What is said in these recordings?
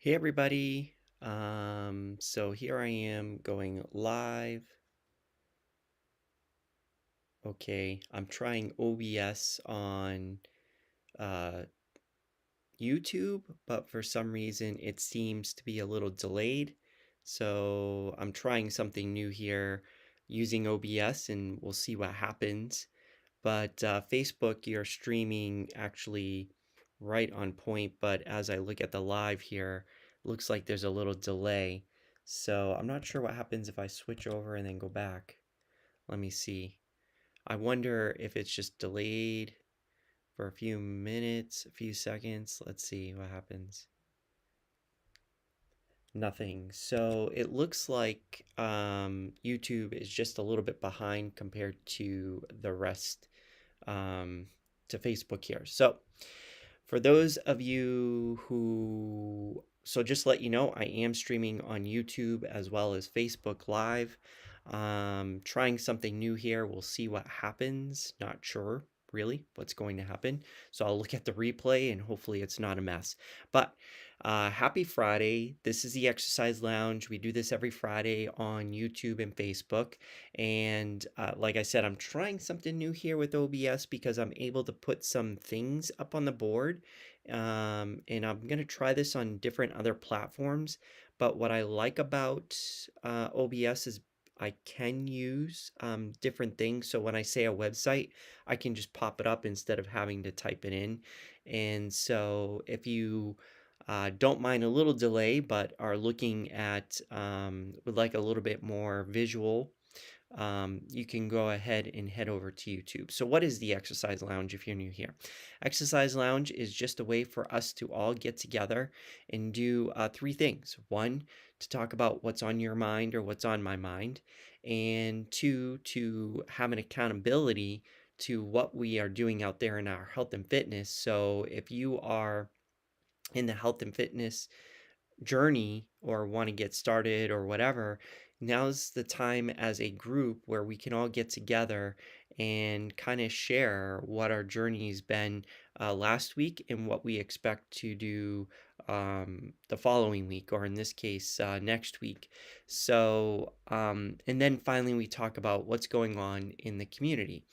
Hey everybody. So here I am going live. Okay, I'm trying OBS on uh, YouTube, but for some reason it seems to be a little delayed. So I'm trying something new here using OBS and we'll see what happens. But Facebook, you're streaming actually right on point, but as I look at the live here, looks like there's a little delay. So I'm not sure what happens if I switch over and then go back. Let me see. I wonder if it's just delayed for a few minutes, a few seconds. Let's see what happens. Nothing. So it looks like YouTube is just a little bit behind compared to the rest, um, to Facebook here. So for those of you so just to let you know, I am streaming on YouTube as well as Facebook Live. Trying something new here. We'll see what happens. Not sure really what's going to happen. So I'll look at the replay and hopefully it's not a mess. But happy Friday. This is the Exercise Lounge. We do this every Friday on YouTube and Facebook. And like I said, I'm trying something new here with OBS because I'm able to put some things up on the board. And I'm going to try this on different other platforms. But what I like about OBS is I can use different things. So when I say a website, I can just pop it up instead of having to type it in. And so if you don't mind a little delay, but are looking at, would like a little bit more visual, you can go ahead and head over to YouTube. So what is the Exercise Lounge if you're new here? Exercise Lounge is just a way for us to all get together and do three things. One, to talk about what's on your mind or what's on my mind. And two, to have an accountability to what we are doing out there in our health and fitness. So if you are in the health and fitness journey or want to get started or whatever, now's the time as a group where we can all get together and kind of share what our journey's been last week and what we expect to do the following week, or in this case, next week. So, and then finally, we talk about what's going on in the community.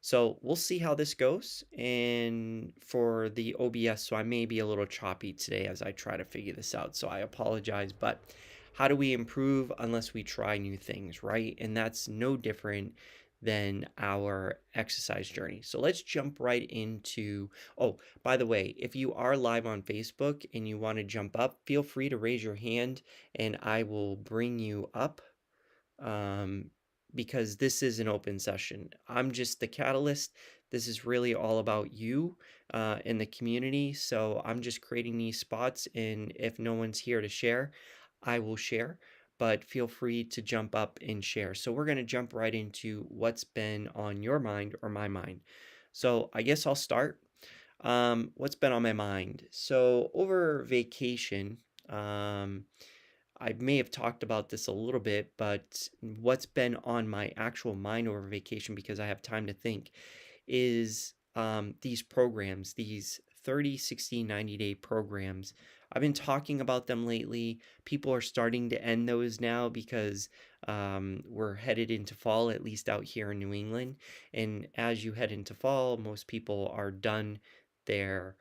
So we'll see how this goes. And for the OBS, so I may be a little choppy today as I try to figure this out. So I apologize, but how do we improve unless we try new things, right? And that's no different than our exercise journey. So let's jump right into, oh, by the way, if you are live on Facebook and you want to jump up, feel free to raise your hand and I will bring you up, um, because this is an open session. I'm just the catalyst. This is really all about you in the community. So I'm just creating these spots. And if no one's here to share, I will share. But feel free to jump up and share. So we're going to jump right into what's been on your mind or my mind. So I guess I'll start. What's been on my mind? So over vacation, I may have talked about this a little bit, but what's been on my actual mind over vacation, because I have time to think, is these programs, these 30, 60, 90-day programs. I've been talking about them lately. People are starting to end those now because we're headed into fall, at least out here in New England. And as you head into fall, most people are done their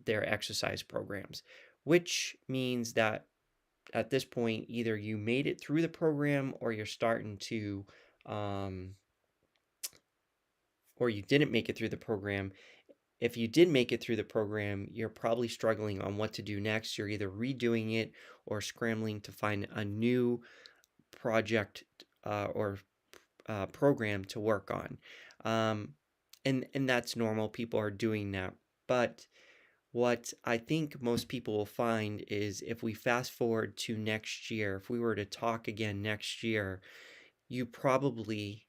exercise programs, which means that at this point, either you made it through the program or you're starting to, um, or you didn't make it through the program. If you did make it through the program, you're probably struggling on what to do next. You're either redoing it or scrambling to find a new project or program to work on. Um, and that's normal. People are doing that. But what I think most people will find is if we fast forward to next year, if we were to talk again next year, you probably,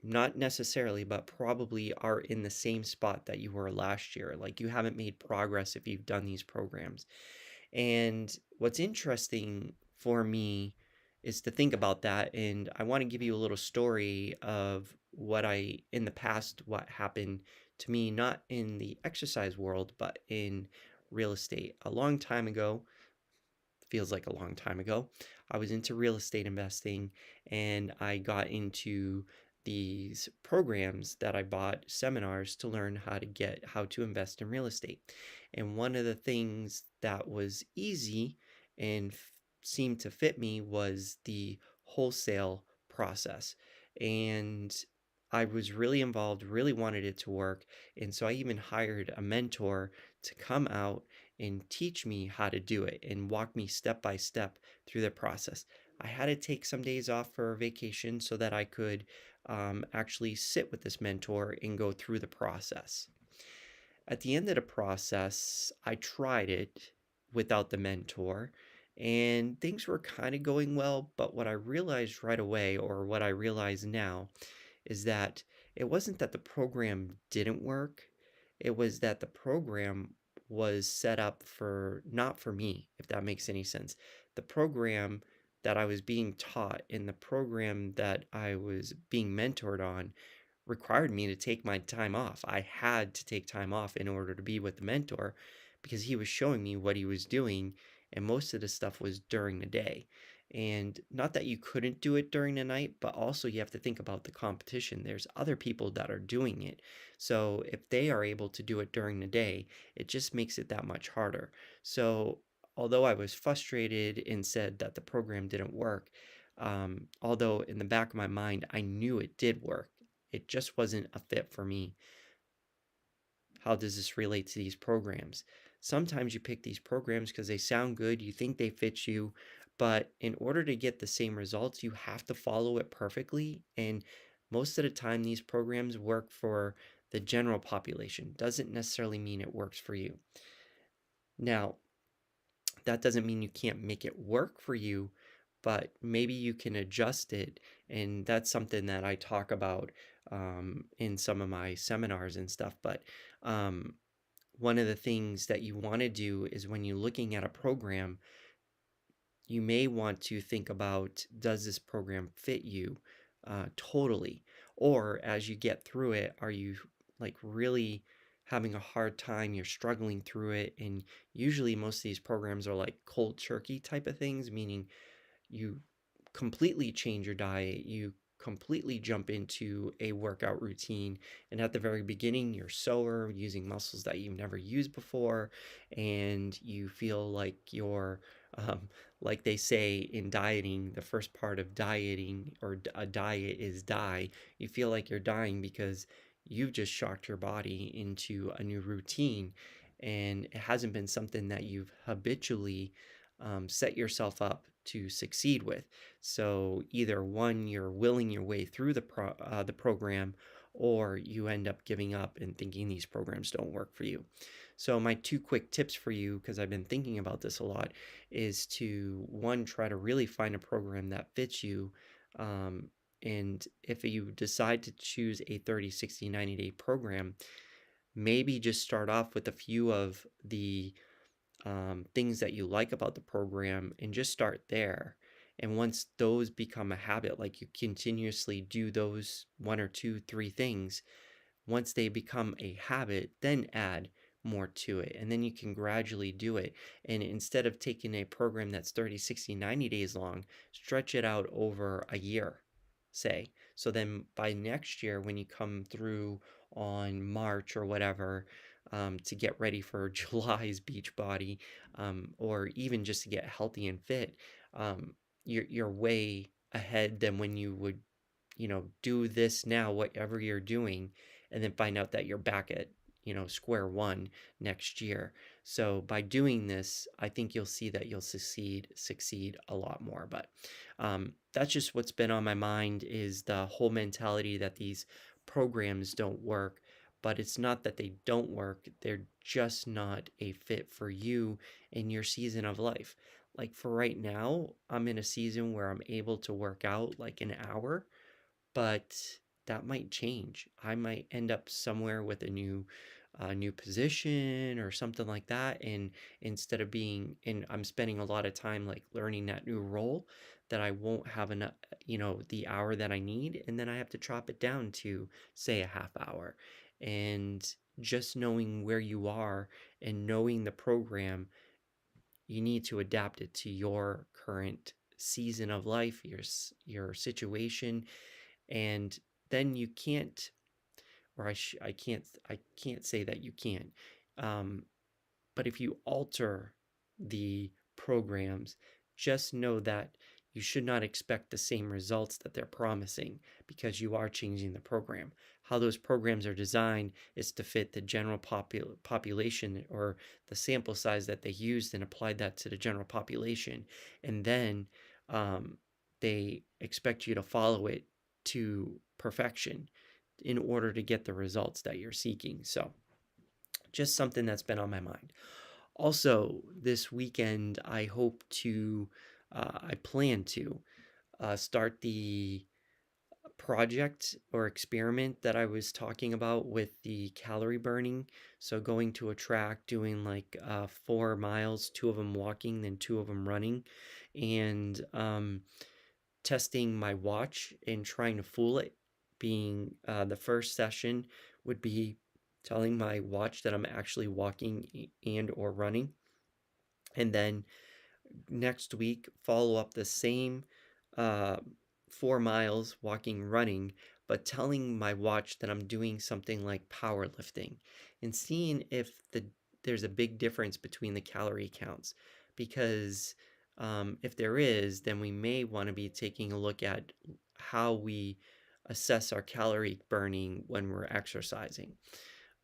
not necessarily, but probably are in the same spot that you were last year. Like you haven't made progress if you've done these programs. And what's interesting for me is to think about that. And I want to give you a little story of in the past, what happened to me, not in the exercise world, but in real estate. A long time ago, feels like a long time ago. I was into real estate investing, and I got into these programs that I bought seminars to learn how to invest in real estate. And one of the things that was easy and seemed to fit me was the wholesale process. And I was really involved, really wanted it to work. And so I even hired a mentor to come out and teach me how to do it and walk me step by step through the process. I had to take some days off for vacation so that I could actually sit with this mentor and go through the process. At the end of the process, I tried it without the mentor, and things were kind of going well. But what I realized right away, or what I realize now, is that it wasn't that the program didn't work, it was that the program was set up for not for me, if that makes any sense. The program that I was being taught and the program that I was being mentored on required me to take my time off. I had to take time off in order to be with the mentor because he was showing me what he was doing, and most of the stuff was during the day. And not that you couldn't do it during the night, but also you have to think about the competition. There's other people that are doing it. So if they are able to do it during the day, it just makes it that much harder. So although I was frustrated and said that the program didn't work, although in the back of my mind, I knew it did work, it just wasn't a fit for me. How does this relate to these programs? Sometimes you pick these programs because they sound good, you think they fit you, but in order to get the same results, you have to follow it perfectly. And most of the time, these programs work for the general population. Doesn't necessarily mean it works for you. Now, that doesn't mean you can't make it work for you, but maybe you can adjust it. And that's something that I talk about in some of my seminars and stuff. But um, one of the things that you want to do is when you're looking at a program, you may want to think about, does this program fit you totally? Or as you get through it, are you like really having a hard time? You're struggling through it. And usually, most of these programs are like cold turkey type of things, meaning you completely change your diet, you completely jump into a workout routine. And at the very beginning, you're sore, using muscles that you've never used before, and you feel like you're, like they say in dieting, the first part of dieting or a diet is die. You feel like you're dying because you've just shocked your body into a new routine, and it hasn't been something that you've habitually set yourself up to succeed with. So either one, you're willing your way through the program, or you end up giving up and thinking these programs don't work for you. So my two quick tips for you, because I've been thinking about this a lot, is to one, try to really find a program that fits you. Um, and if you decide to choose a 30, 60, 90-day program, maybe just start off with a few of the things that you like about the program and just start there. And once those become a habit, like you continuously do those one or two, three things, once they become a habit, then add more to it. And then you can gradually do it. And instead of taking a program that's 30, 60, 90 days long, stretch it out over a year, say. So then by next year, when you come through on March or whatever, to get ready for July's Beachbody, or even just to get healthy and fit, you're way ahead than when you would, do this now, whatever you're doing, and then find out that you're back at, square one next year. So by doing this, I think you'll see that you'll succeed a lot more. But that's just what's been on my mind, is the whole mentality that these programs don't work. But it's not that they don't work, they're just not a fit for you in your season of life. Like for right now, I'm in a season where I'm able to work out like an hour, but that might change. I might end up somewhere with a new position or something like that, and instead of being and I'm spending a lot of time like learning that new role, that I won't have enough, the hour that I need, and then I have to chop it down to say a half hour. And just knowing where you are and knowing the program, you need to adapt it to your current season of life, your situation, and then you can't, or I can't say that you can't. Um, but if you alter the programs, just know that you should not expect the same results that they're promising because you are changing the program. How those programs are designed is to fit the general population, or the sample size that they used, and applied that to the general population. And then um, they expect you to follow it to perfection in order to get the results that you're seeking. So, just something that's been on my mind. Also, this weekend, I plan to start the project or experiment that I was talking about with the calorie burning. So, going to a track, doing like 4 miles, two of them walking, then two of them running, and testing my watch and trying to fool it. Being the first session would be telling my watch that I'm actually walking and or running, and then next week follow up the same uh, 4 miles walking, running, but telling my watch that I'm doing something like powerlifting, and seeing if there's a big difference between the calorie counts. Because if there is, then we may want to be taking a look at how we assess our calorie burning when we're exercising.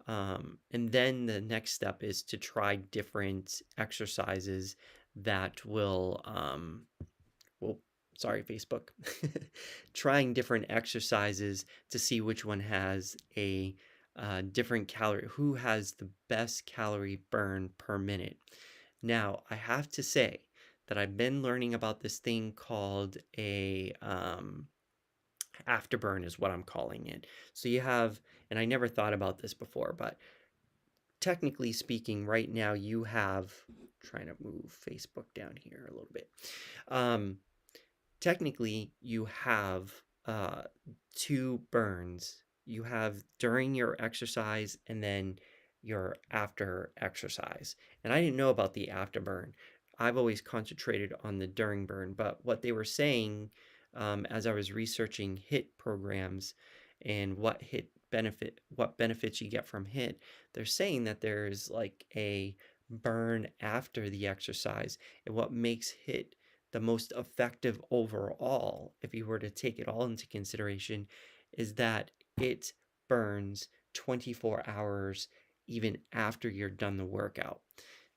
And then the next step is to try different exercises that well, sorry, Facebook, trying different exercises to see which one has a different calorie, who has the best calorie burn per minute. Now, I have to say that I've been learning about this thing called a afterburn, is what I'm calling it. So you have, and I never thought about this before, but technically speaking, right now you have, trying to move Facebook down here a little bit. Technically, you have uh, two burns. You have during your exercise and then your after exercise. And I didn't know about the afterburn. I've always concentrated on the during burn, but what they were saying as I was researching HIIT programs and what benefits you get from HIIT, they're saying that there's like a burn after the exercise, and what makes HIIT the most effective overall, if you were to take it all into consideration, is that it burns 24 hours even after you're done the workout.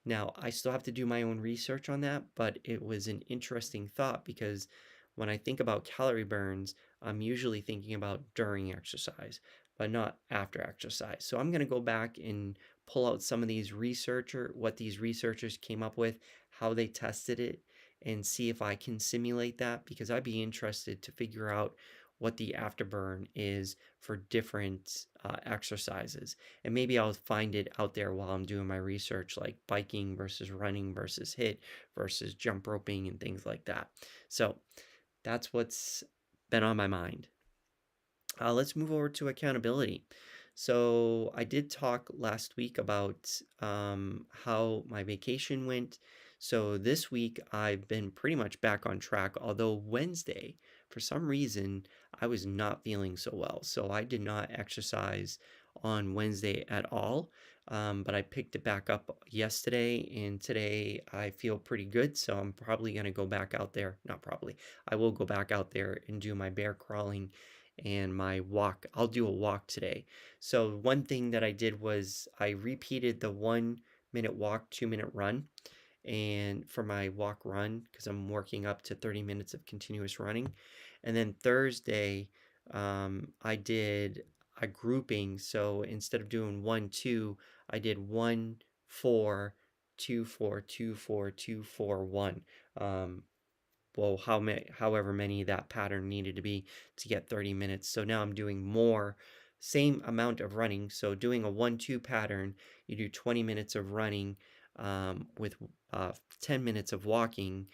Now, I still have to do my own research on that, but it was an interesting thought because when I think about calorie burns, I'm usually thinking about during exercise, but not after exercise. So I'm going to go back and pull out some of what these researchers came up with, how they tested it, and see if I can simulate that, because I'd be interested to figure out what the afterburn is for different exercises. And maybe I'll find it out there while I'm doing my research, like biking versus running versus HIIT versus jump roping and things like that. So that's what's been on my mind. Let's move over to accountability. So I did talk last week about how my vacation went. So this week I've been pretty much back on track, although Wednesday, for some reason, I was not feeling so well. So I did not exercise on Wednesday at all. But I picked it back up yesterday, and today I feel pretty good. So I'm probably going to go back out there. Not probably. I will go back out there and do my bear crawling and my walk. I'll do a walk today. So one thing that I did was I repeated the 1 minute walk, 2 minute run, and for my walk run, because I'm working up to 30 minutes of continuous running. And then Thursday, I did a grouping. So instead of doing 1, 2, I did 1, 4, 2, 4, 2, 4, 2, 4, 1. Well, however many that pattern needed to be to get 30 minutes. So now I'm doing more, same amount of running. So doing a 1, 2 pattern, you do 20 minutes of running with 10 minutes of walking.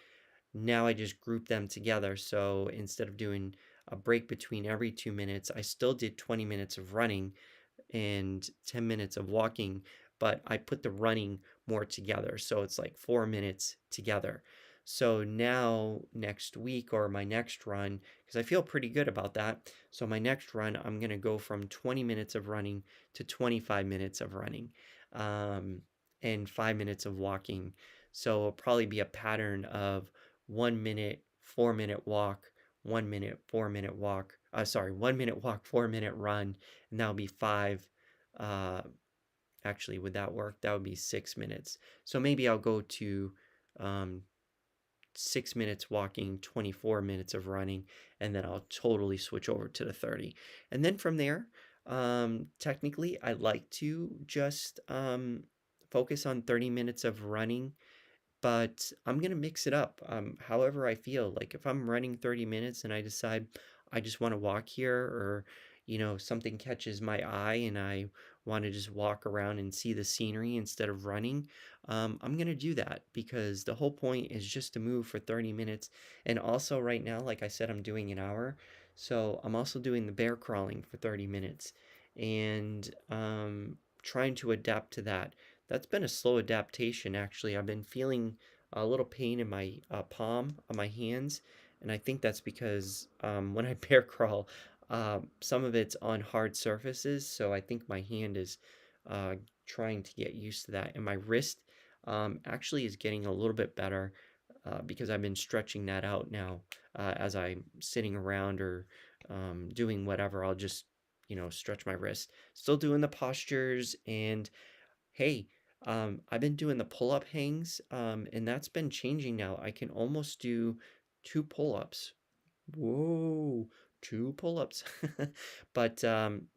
Now I just group them together. So instead of doing a break between every 2 minutes, I still did 20 minutes of running and 10 minutes of walking, but I put the running more together. So it's like 4 minutes together. So now next week or my next run, because I feel pretty good about that. So my next run, I'm going to go from 20 minutes of running to 25 minutes of running, um, and 5 minutes of walking. So it'll probably be a pattern of 1 minute, 4 minute walk, 1 minute, 4 minute walk. Sorry, 1 minute walk, 4 minute run, and that'll be five. Uh, Actually, would that work? That would be 6 minutes. So maybe I'll go to um, 6 minutes walking, 24 minutes of running, and then I'll totally switch over to the 30. And then from there, technically, I like to just focus on 30 minutes of running, but I'm gonna mix it up. However I feel. Like if I'm running 30 minutes and I decide I just want to walk here, or something catches my eye and I want to just walk around and see the scenery instead of running, I'm gonna do that because the whole point is just to move for 30 minutes. And also right now, like I said, I'm doing an hour, so I'm also doing the bear crawling for 30 minutes and trying to adapt to that. That's been a slow adaptation, actually. I've been feeling a little pain in my palm on my hands, and I think that's because when I bear crawl, some of it's on hard surfaces, so I think my hand is uh, trying to get used to that. And my wrist actually is getting a little bit better because I've been stretching that out now as I'm sitting around or doing whatever. I'll just, stretch my wrist. Still doing the postures and hey, I've been doing the pull-up hangs, and that's been changing now. I can almost do two pull-ups. Whoa, two pull-ups. But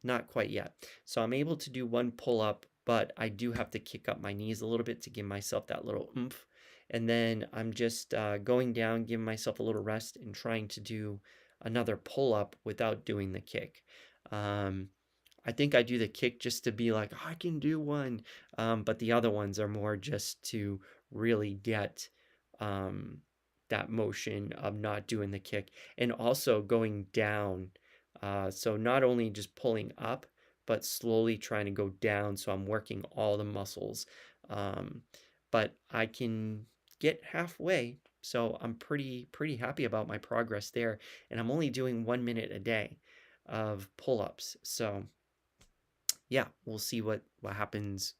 not quite yet. So I'm able to do one pull-up, but I do have to kick up my knees a little bit to give myself that little oomph. And then I'm just going down, giving myself a little rest, and trying to do another pull-up without doing the kick. Um, I think I do the kick just to be like, "Oh, I can do one." But the other ones are more just to really get um, that motion of not doing the kick and also going down. So not only just pulling up, but slowly trying to go down. So I'm working all the muscles. Um, but I can get halfway. So I'm pretty happy about my progress there. And I'm only doing 1 minute a day of pull-ups. So yeah, we'll see what happens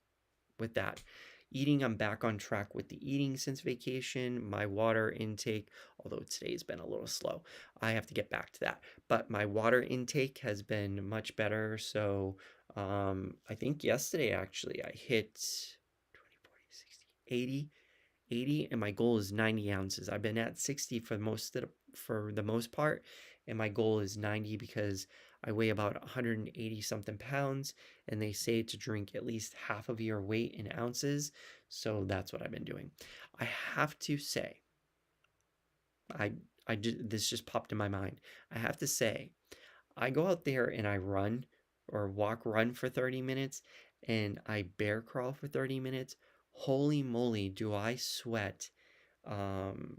with that. Eating, I'm back on track with the eating since vacation. My water intake, although today's been a little slow, I have to get back to that. But my water intake has been much better. So I think yesterday actually I hit 20, 40, 60, 80, and my goal is 90 ounces. I've been at 60 for the most part, and my goal is 90 because I weigh about 180 something pounds, and they say to drink at least half of your weight in ounces. So that's what I've been doing. I have to say, I this just popped in my mind. I have to say, I go out there and I run or run for 30 minutes, and I bear crawl for 30 minutes. Holy moly, do I sweat um,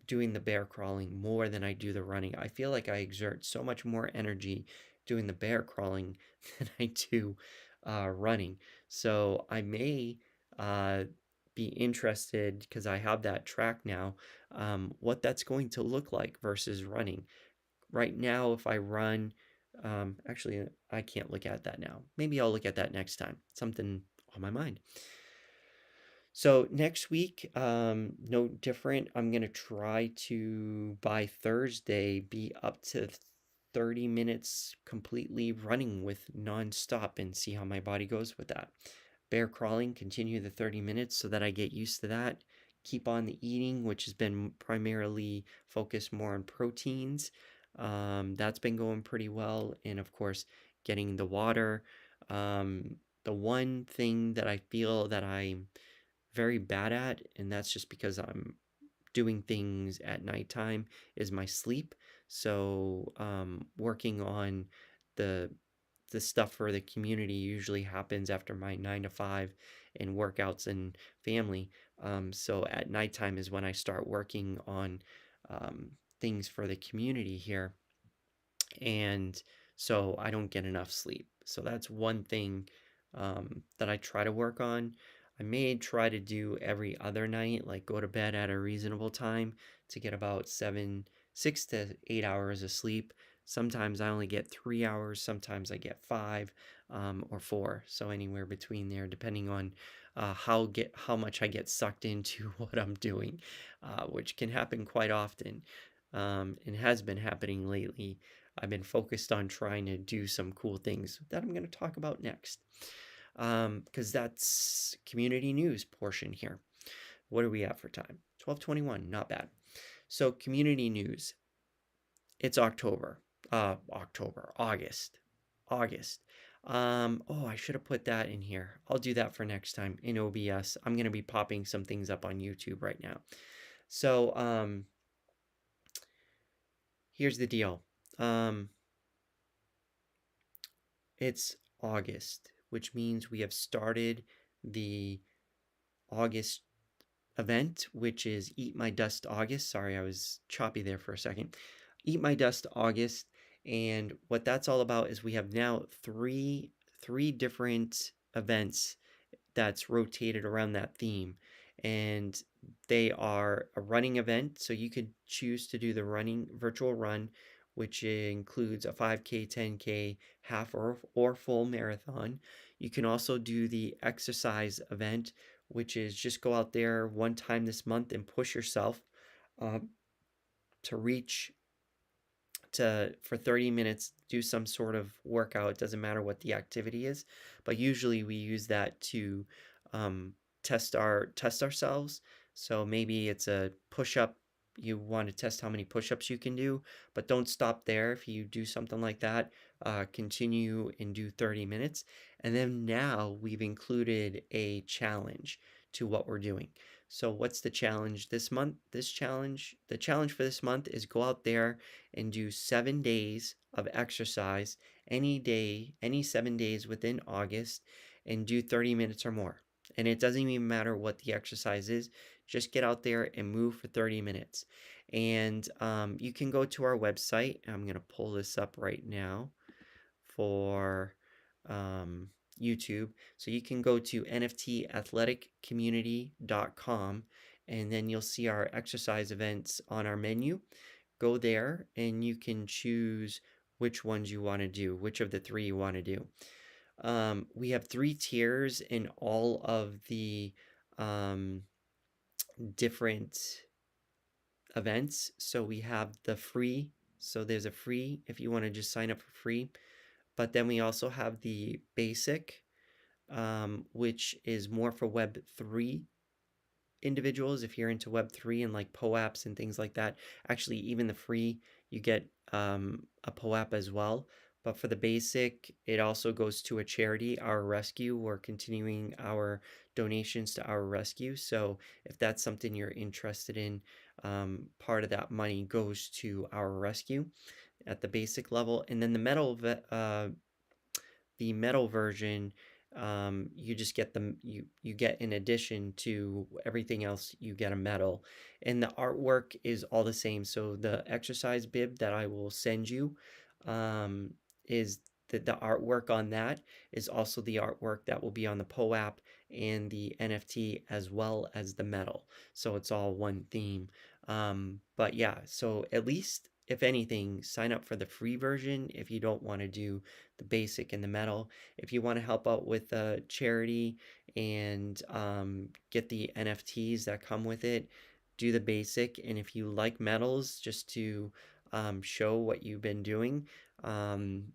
doing the bear crawling more than I do the running. I feel like I exert so much more energy doing the bear crawling than I do running. So I may uh, be interested because I have that track now, what that's going to look like versus running. Right now, if I run, actually, I can't look at that now. Maybe I'll look at that next time. Something on my mind. So next week, no different. I'm gonna try to by Thursday be up to 30 minutes completely running with nonstop and see how my body goes with that. Bear crawling, continue the 30 minutes so that I get used to that. Keep on the eating, which has been primarily focused more on proteins. That's been going pretty well. And of course, getting the water. The one thing that I feel that I'm very bad at, and that's just because I'm doing things at nighttime, is my sleep. So working on the the stuff for the community usually happens after my 9 to 5 and workouts and family. So at nighttime is when I start working on um, things for the community here, and so I don't get enough sleep. So that's one thing that I try to work on. I may try to do every other night, like go to bed at a reasonable time to get about 6 to 8 hours of sleep. Sometimes I only get 3 hours, sometimes I get five, or four. So anywhere between there, depending on how much I get sucked into what I'm doing, which can happen quite often, and has been happening lately. I've been focused on trying to do some cool things that I'm going to talk about next, because that's community news portion here. What do we have for time? 12:21, not bad. So community news. It's October. August. Oh, I should have put that in here. I'll do that for next time in OBS. I'm going to be popping some things up on YouTube right now. So, here's the deal. It's August, which means we have started the August event, which is Eat My Dust August. Sorry, I was choppy there for a second. Eat My Dust August. And what that's all about is we have now three different events that's rotated around that theme. And they are a running event, so you could choose to do the running virtual run, which includes a 5K, 10K, half or full marathon. You can also do the exercise event, which is just go out there one time this month and push yourself uh, to reach for 30 minutes, do some sort of workout. It doesn't matter what the activity is, but usually we use that to test ourselves. So maybe it's a push-up. You want to test how many push-ups you can do, but don't stop there. If you do something like that, continue and do 30 minutes. And then now we've included a challenge to what we're doing. So what's the challenge this month? The challenge for this month is go out there and do 7 days of exercise any day, any 7 days within August, and do 30 minutes or more. And it doesn't even matter what the exercise is, just get out there and move for 30 minutes. And you can go to our website. I'm going to pull this up right now for YouTube. So you can go to nftathletic.community.com, and then you'll see our exercise events on our menu. Go there and you can choose which ones you want to do, which of the three you want to do. We have 3 tiers in all of the different events. So we have the free. So there's a free if you want to just sign up for free. But then we also have the basic, which is more for Web3 individuals. If you're into Web3 and like POAPs and things like that, actually even the free, you get a POAP as well. But for the basic, it also goes to a charity, Our Rescue. We're continuing our donations to Our Rescue. So if that's something you're interested in, part of that money goes to Our Rescue at the basic level. And then the metal version, you just get you get, in addition to everything else, you get a medal, and the artwork is all the same. So the exercise bib that I will send you, is the artwork on that is also the artwork that will be on the POAP and the NFT, as well as the medal. So it's all one theme. But yeah, so at least if anything, sign up for the free version if you don't want to do the basic and the medal. If you want to help out with a charity and get the NFTs that come with it, do the basic. And if you like medals, just to show what you've been doing, then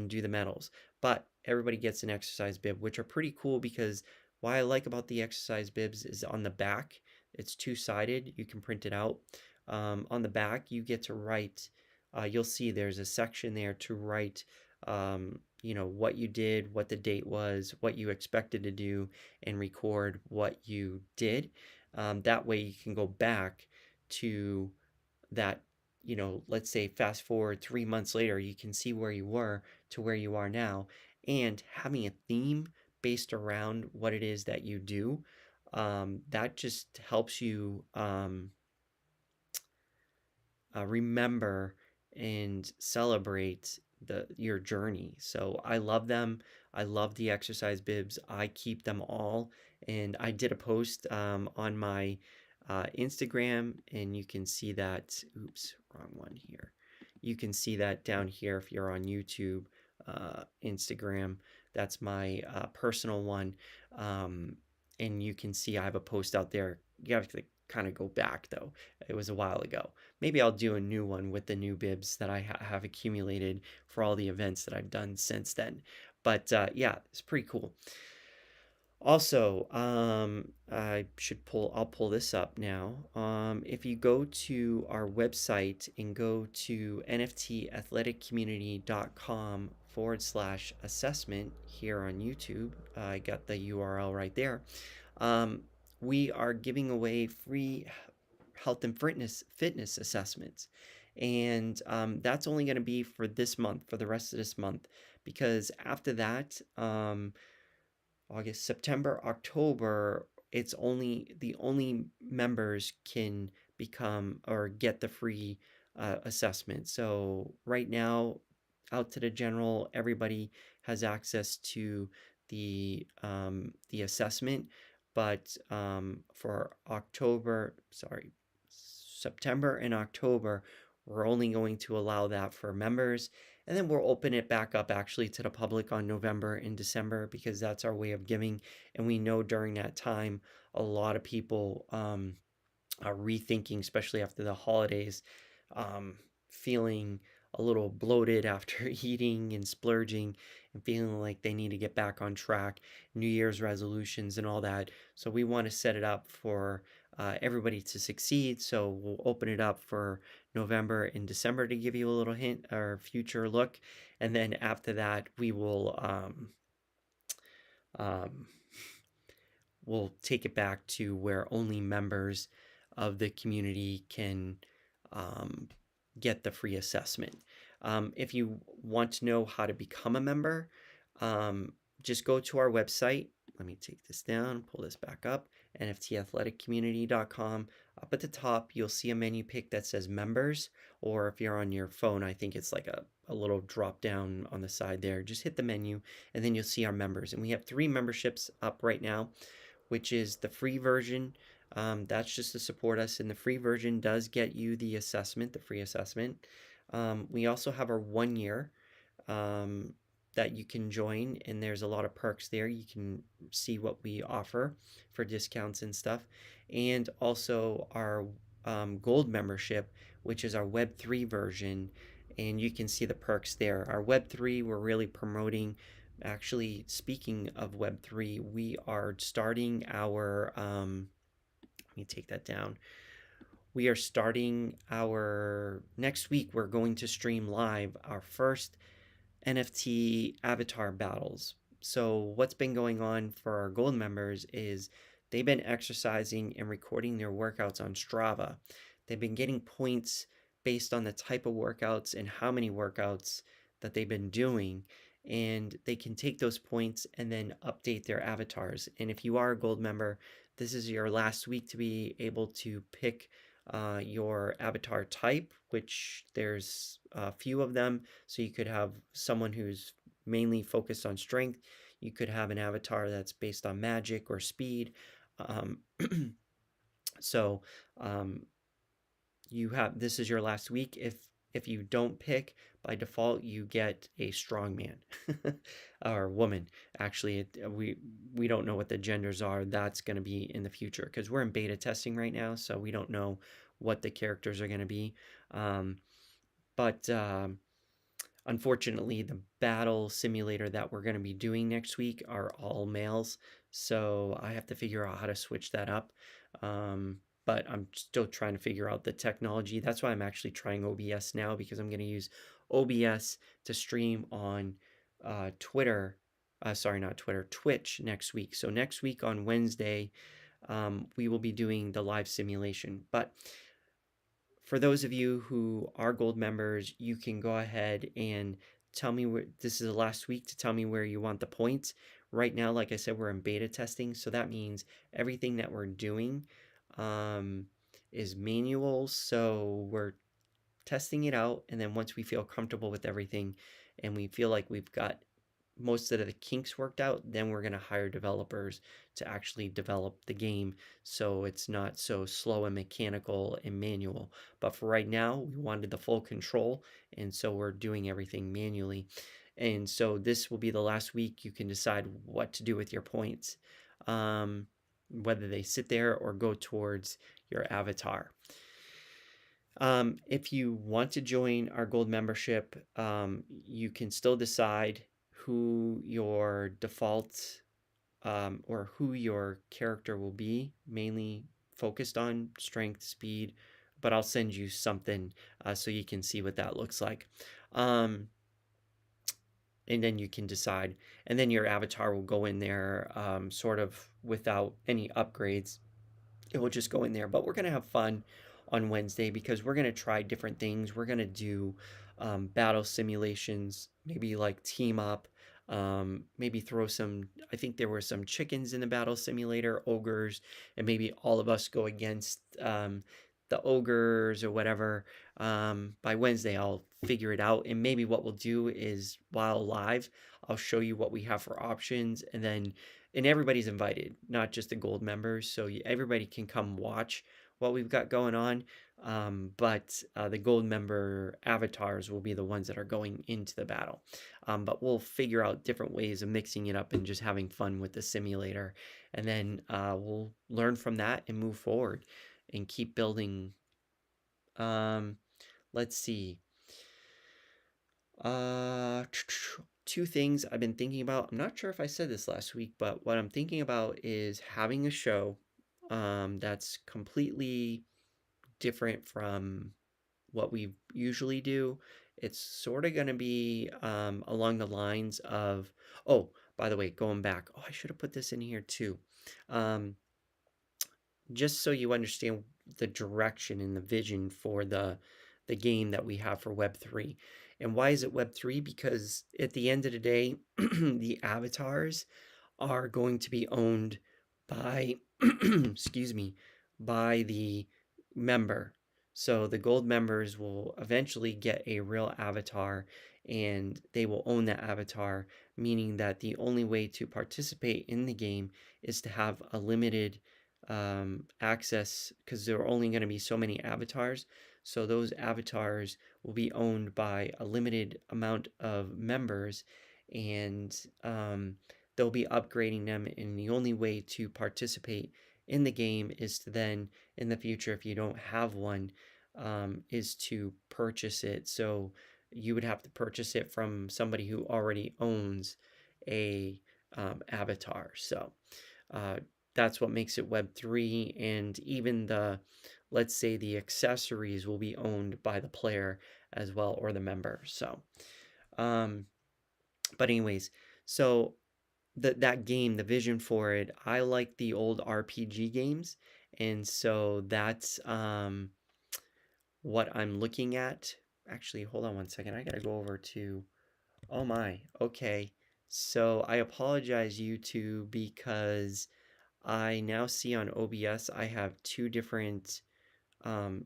do the medals. But everybody gets an exercise bib, which are pretty cool, because what I like about the exercise bibs is on the back, it's two-sided. You can print it out. On the back, you get to write, you'll see there's a section there to write, what you did, what the date was, what you expected to do, and record what you did. That way you can go back to that, let's say fast forward 3 months later, you can see where you were to where you are now. And having a theme based around what it is that you do, that just helps you remember and celebrate your journey. So I love them. I love the exercise bibs. I keep them all, And I did a post on my Instagram, and you can see that. Oops, wrong one here. You can see that down here if you're on YouTube, Instagram. That's my personal one. Um, and you can see I have a post out there. You have to kind of go back though. It was a while ago. Maybe I'll do a new one with the new bibs that I have accumulated for all the events that I've done since then. But yeah, it's pretty cool. Also, I'll pull this up now. If you go to our website and go to nftathleticcommunity.com/assessment here on YouTube, I got the URL right there. Um, we are giving away free health and fitness assessments. And that's only going to be for this month, for the rest of this month, because after that, August, September, October, it's only the only members can become or get the free assessment. So right now, out to the general, everybody has access to the assessment, but for September and October, we're only going to allow that for members. And then we'll open it back up actually to the public on November and December, because that's our way of giving. And we know during that time, a lot of people are rethinking, especially after the holidays, feeling a little bloated after eating and splurging and feeling like they need to get back on track, New Year's resolutions and all that. So we want to set it up for everybody to succeed. So we'll open it up for November and December to give you a little hint or future look. And then after that, we will um, we'll take it back to where only members of the community can get the free assessment. If you want to know how to become a member, just go to our website. Let me take this down, pull this back up, nftathleticcommunity.com. Up at the top, you'll see a menu pick that says members, or if you're on your phone, I think it's like a little drop down on the side there. Just hit the menu, and then you'll see our members. And we have 3 memberships up right now, which is the free version. That's just to support us, and the free version does get you the assessment, the free assessment. We also have our 1 year that you can join, and there's a lot of perks there. You can see what we offer for discounts and stuff. And also our gold membership, which is our Web3 version, and you can see the perks there. Our Web3, we're really promoting. Actually, speaking of Web3, we are starting our, let me take that down. We are starting our, next week, we're going to stream live our first NFT avatar battles. So what's been going on for our gold members is they've been exercising and recording their workouts on Strava. They've been getting points based on the type of workouts and how many workouts that they've been doing. And they can take those points and then update their avatars. And if you are a gold member, this is your last week to be able to pick your avatar type, which there's a few of them. So you could have someone who's mainly focused on strength. You could have an avatar that's based on magic or speed. Um, so you have, this is your last week. If you don't pick, by default you get a strong man or woman. Actually, we don't know what the genders are. That's going to be in the future, because we're in beta testing right now, so we don't know what the characters are going to be. But unfortunately, the battle simulator that we're going to be doing next week are all males, so I have to figure out how to switch that up. But I'm still trying to figure out the technology. That's why I'm actually trying OBS now, because I'm going to use OBS to stream on Twitter. Sorry, not Twitter, Twitch next week. So next week on Wednesday, we will be doing the live simulation. But for those of you who are gold members, you can go ahead and tell me where, this is the last week to tell me where you want the points. Right now, like I said, we're in beta testing. So that means everything that we're doing is manual. So we're testing it out. And then once we feel comfortable with everything and we feel like we've got most of the kinks worked out, then we're going to hire developers to actually develop the game so it's not so slow and mechanical and manual. But for right now, we wanted the full control, and so we're doing everything manually. And so this will be the last week you can decide what to do with your points, whether they sit there or go towards your avatar. If you want to join our gold membership, you can still decide who your default or who your character will be, mainly focused on strength, speed, but I'll send you something so you can see what that looks like. And then you can decide, and then your avatar will go in there sort of without any upgrades. It will just go in there, but we're going to have fun on Wednesday because we're going to try different things. We're going to do battle simulations, maybe like team up, maybe throw some. I think there were some chickens in the battle simulator, ogres, and maybe all of us go against the ogres or whatever. By Wednesday, I'll figure it out, and maybe what we'll do is while live, I'll show you what we have for options, and everybody's invited, not just the gold members. So everybody can come watch what we've got going on. But the gold member avatars will be the ones that are going into the battle. But we'll figure out different ways of mixing it up and just having fun with the simulator. And then we'll learn from that and move forward and keep building. Let's see. Two things I've been thinking about. I'm not sure if I said this last week, but what I'm thinking about is having a show that's completely different from what we usually do. It's sort of going to be along the lines of, oh, by the way, going back, I should have put this in here too. Just so you understand the direction and the vision for the game that we have for Web3. And why is it Web3? Because at the end of the day, the avatars are going to be owned by, excuse me, by the member. So the gold members will eventually get a real avatar and they will own that avatar, meaning that the only way to participate in the game is to have a limited access, because there are only going to be so many avatars. So those avatars will be owned by a limited amount of members, and they'll be upgrading them. And the only way to participate in the game is to then, in the future, if you don't have one, is to purchase it. So you would have to purchase it from somebody who already owns a avatar. So that's what makes it Web3. And even let's say the accessories will be owned by the player as well, or the member. So but anyways, so that game, the vision for it, I like the old RPG games, and so that's what I'm looking at. Actually, hold on one second. I gotta go over to. Oh my. Okay. So I apologize, YouTube, because I now see on OBS I have two different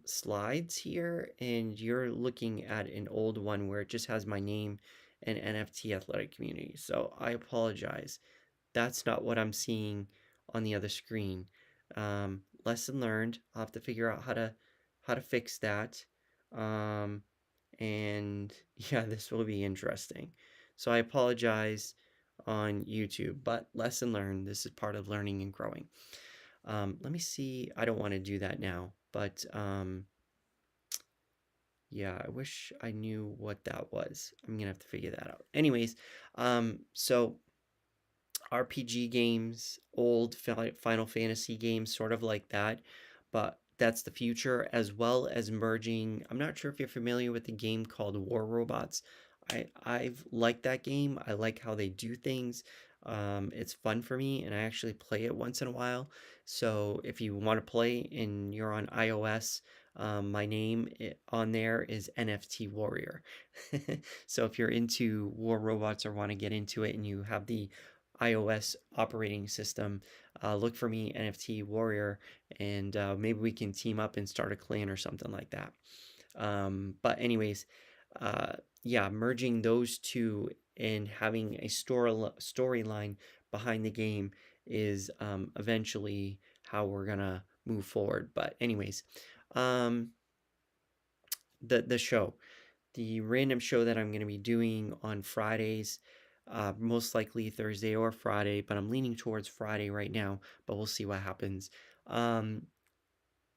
slides here, and you're looking at an old one where it just has my name and NFT Athletic Community. So I apologize. That's not what I'm seeing on the other screen. Lesson learned. I'll have to figure out how to fix that. And yeah, this will be interesting. So I apologize on YouTube, but lesson learned. This is part of learning and growing. Let me see. I don't want to do that now, but yeah, I wish I knew what that was. I'm gonna have to figure that out. Anyways, so RPG games, old Final Fantasy games, sort of like that, but that's the future, as well as merging. I'm not sure if you're familiar with the game called War Robots. I've liked that game. I like how they do things. It's fun for me, and I actually play it once in a while. So if you want to play and you're on iOS, my name on there is NFT Warrior. So if you're into War Robots or want to get into it and you have the iOS operating system, look for me, NFT Warrior, and maybe we can team up and start a clan or something like that. But anyways, yeah, merging those two and having a storyline behind the game is eventually how we're gonna move forward. But anyways, um, the show, the random show that I'm gonna be doing on Fridays, most likely Thursday or Friday, but I'm leaning towards Friday right now. But we'll see what happens. Um,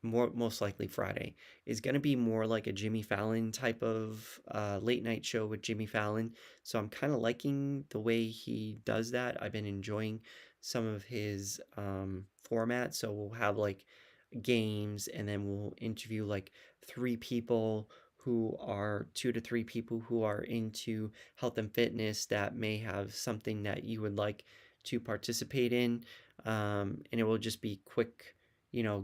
most likely Friday is going to be more like a Jimmy Fallon type of late night show with Jimmy Fallon. So I'm kind of liking the way he does that. I've been enjoying some of his format. So we'll have like games, and then we'll interview like three people who are 2 to 3 people who are into health and fitness that may have something that you would like to participate in. And it will just be quick,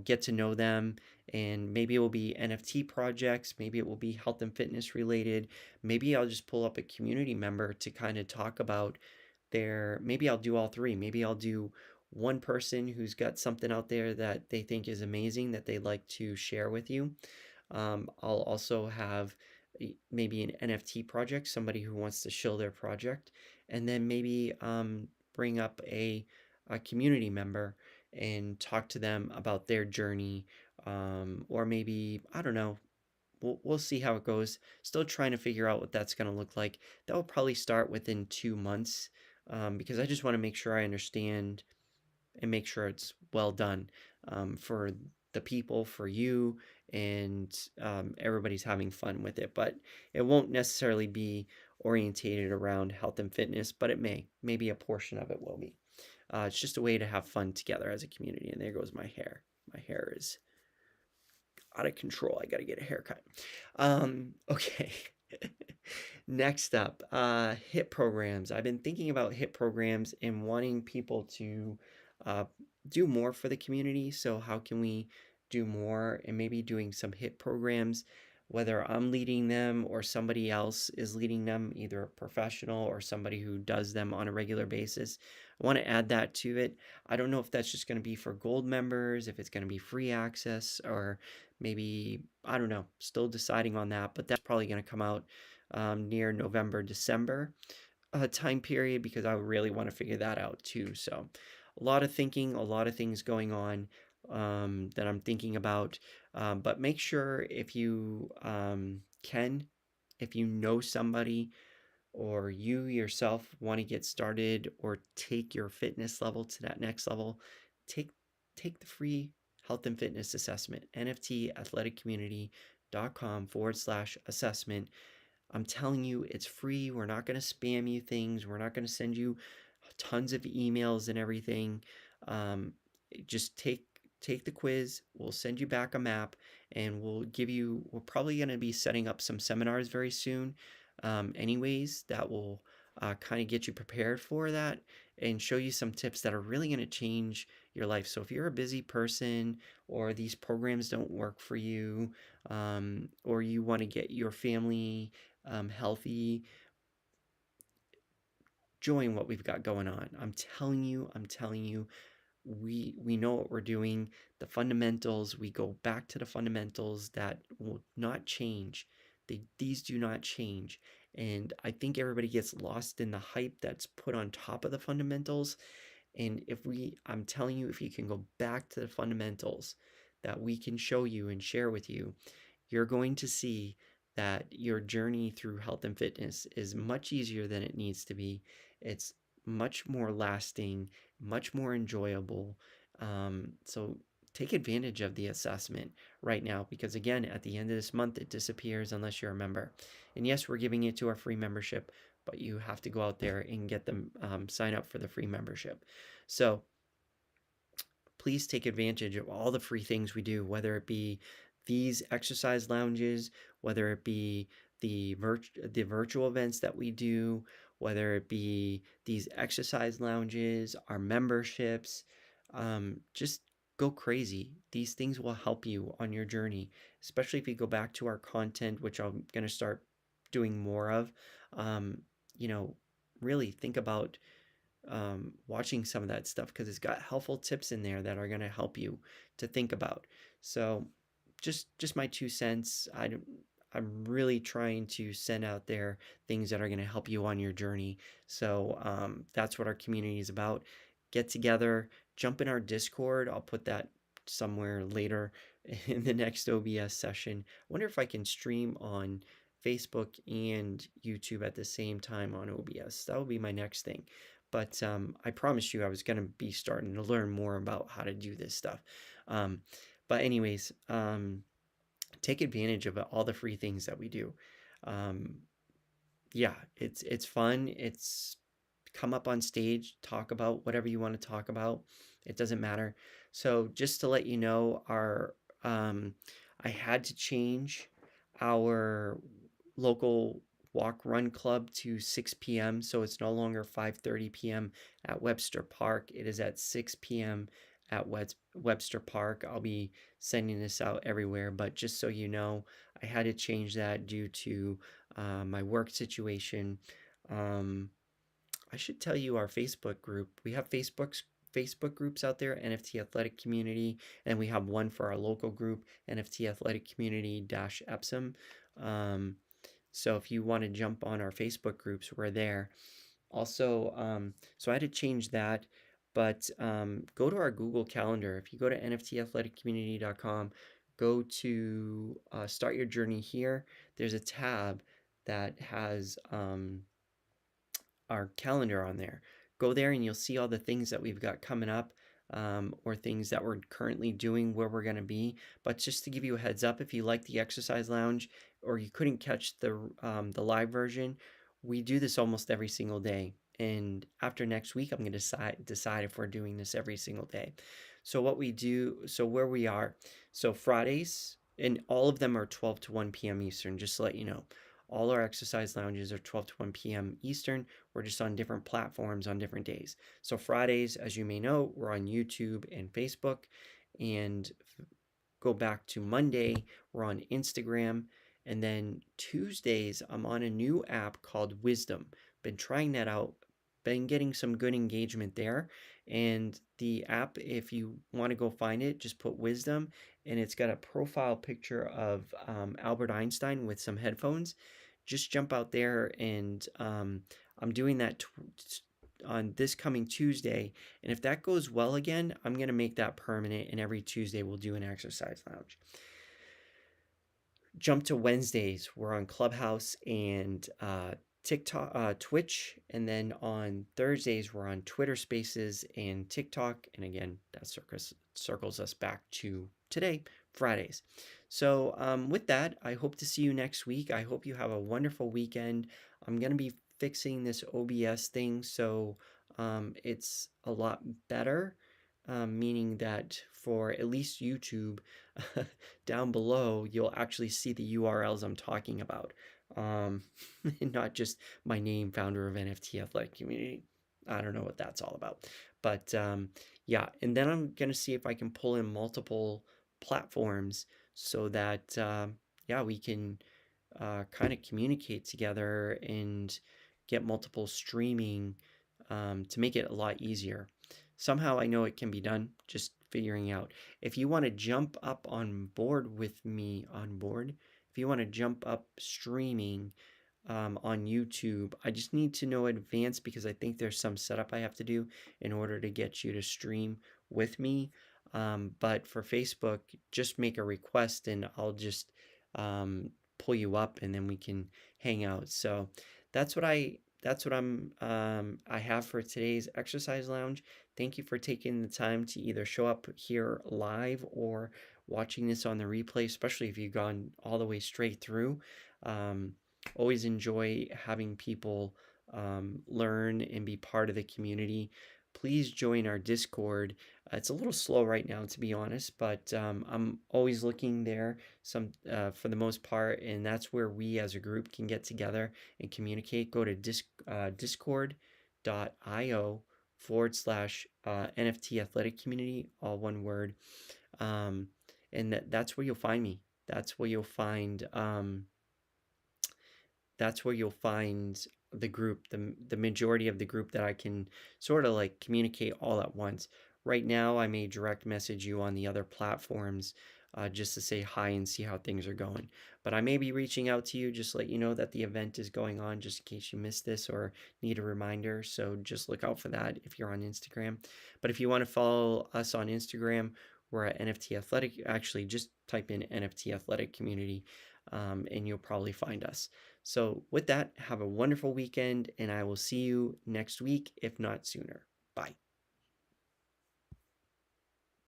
get to know them. And maybe it will be NFT projects, maybe it will be health and fitness related. Maybe I'll just pull up a community member to kind of talk about maybe I'll do all three. Maybe I'll do one person who's got something out there that they think is amazing that they'd like to share with you. I'll also have maybe an NFT project, somebody who wants to show their project, and then maybe bring up a community member and talk to them about their journey. Or maybe, I don't know, we'll see how it goes. Still trying to figure out what that's going to look like. That will probably start within 2 months, because I just want to make sure I understand and make sure it's well done, for the people, for you, and everybody's having fun with it. But it won't necessarily be orientated around health and fitness, but it maybe a portion of it will be. It's just a way to have fun together as a community. And there goes my hair. My hair is out of control. I got to get a haircut. Okay. Next up, HIT programs. I've been thinking about HIT programs and wanting people to uh, do more for the community. So, how can we do more? And maybe doing some HIT programs, whether I'm leading them or somebody else is leading them, either a professional or somebody who does them on a regular basis. I want to add that to it. I don't know if that's just going to be for gold members, if it's going to be free access, or maybe, I don't know, still deciding on that, but that's probably going to come out near November, December time period, because I really want to figure that out too. So, a lot of thinking, a lot of things going on that I'm thinking about. But make sure if you if you know somebody or you yourself want to get started or take your fitness level to that next level, take take the free health and fitness assessment, nftathleticommunity.com/assessment. I'm telling you, it's free. We're not going to spam you things. We're not going to send you tons of emails and everything. Um, just take the quiz. We'll send you back a map, and we're probably going to be setting up some seminars very soon. Anyways, that will kind of get you prepared for that and show you some tips that are really going to change your life. So if you're a busy person, or these programs don't work for you, or you want to get your family healthy, join what we've got going on. I'm telling you, we know what we're doing. The fundamentals, we go back to the fundamentals that will not change. These do not change. And I think everybody gets lost in the hype that's put on top of the fundamentals. And I'm telling you, if you can go back to the fundamentals that we can show you and share with you, you're going to see that your journey through health and fitness is much easier than it needs to be. It's much more lasting, much more enjoyable. So take advantage of the assessment right now, because again, at the end of this month, it disappears unless you're a member. And yes, we're giving it to our free membership, but you have to go out there and get them, sign up for the free membership. So please take advantage of all the free things we do, whether it be these exercise lounges, whether it be the virtual events that we do, whether it be these exercise lounges, our memberships. Just go crazy. These things will help you on your journey, especially if you go back to our content, which I'm going to start doing more of. Um, you know, really think about watching some of that stuff, because it's got helpful tips in there that are going to help you to think about. So just my 2 cents. I'm really trying to send out there things that are going to help you on your journey. So that's what our community is about. Get together, jump in our Discord. I'll put that somewhere later in the next OBS session. I wonder if I can stream on Facebook and YouTube at the same time on OBS. That would be my next thing. But I promised you I was going to be starting to learn more about how to do this stuff. But anyways, take advantage of all the free things that we do. Yeah, it's fun. It's come up on stage, talk about whatever you want to talk about. It doesn't matter. So just to let you know, I had to change our local walk run club to 6 p.m. So it's no longer 5:30 p.m. at Webster Park. It is at 6 p.m. at Webster Park. I'll be sending this out everywhere, but just so you know, I had to change that due to my work situation. I should tell you our Facebook group. We have Facebook groups out there, NFT Athletic Community, and we have one for our local group, NFT Athletic Community Epsom. So if you want to jump on our Facebook groups, we're there. Also, so I had to change that, but go to our Google Calendar. If you go to nftathletic.community.com, go to Start Your Journey here. There's a tab that has our calendar on there. Go there and you'll see all the things that we've got coming up, or things that we're currently doing, where we're going to be. But just to give you a heads up, if you like the exercise lounge or you couldn't catch the live version, we do this almost every single day. And after next week, I'm going to decide if we're doing this every single day. So what we do, so where we are, so Fridays, and all of them are 12 to 1 p.m. Eastern, just to let you know. All our exercise lounges are 12 to 1 p.m. Eastern. We're just on different platforms on different days. So Fridays, as you may know, we're on YouTube and Facebook. And go back to Monday, we're on Instagram. And then Tuesdays, I'm on a new app called Wisdom. Been trying that out. Been getting some good engagement there. And the app, if you want to go find it, just put Wisdom. And it's got a profile picture of Albert Einstein with some headphones. Just jump out there, and I'm doing that on this coming Tuesday. And if that goes well again, I'm going to make that permanent, and every Tuesday we'll do an exercise lounge. Jump to Wednesdays. We're on Clubhouse and TikTok, Twitch, and then on Thursdays we're on Twitter Spaces and TikTok. And again, that circles us back to today, Fridays. So with that, I hope to see you next week. I hope you have a wonderful weekend. I'm going to be fixing this OBS thing so it's a lot better, meaning that for at least YouTube, down below, you'll actually see the URLs I'm talking about. Not just my name, founder of NFT Athletic Community. I don't know what that's all about. But yeah, and then I'm going to see if I can pull in multiple platforms so that, yeah, we can kind of communicate together and get multiple streaming to make it a lot easier. Somehow I know it can be done, just figuring out. If you want to jump up on board with me if you want to jump up streaming on YouTube, I just need to know advance because I think there's some setup I have to do in order to get you to stream with me. But for Facebook, just make a request and I'll just pull you up and then we can hang out. So that's what I have for today's exercise lounge. Thank you for taking the time to either show up here live or watching this on the replay, especially if you've gone all the way straight through. Always enjoy having people learn and be part of the community. Please join our Discord. It's a little slow right now, to be honest, but I'm always looking there for the most part, and that's where we as a group can get together and communicate. Go to discord.io/NFT Athletic Community, all one word, and that's where you'll find me. That's where you'll find the group, the majority of the group that I can sort of like communicate all at once. Right now, I may direct message you on the other platforms, just to say hi and see how things are going. But I may be reaching out to you just to let you know that the event is going on, just in case you missed this or need a reminder. So just look out for that if you're on Instagram. But if you want to follow us on Instagram, we're at NFT Athletic. Actually, just type in NFT Athletic Community, and you'll probably find us. So with that, have a wonderful weekend, and I will see you next week, if not sooner. Bye.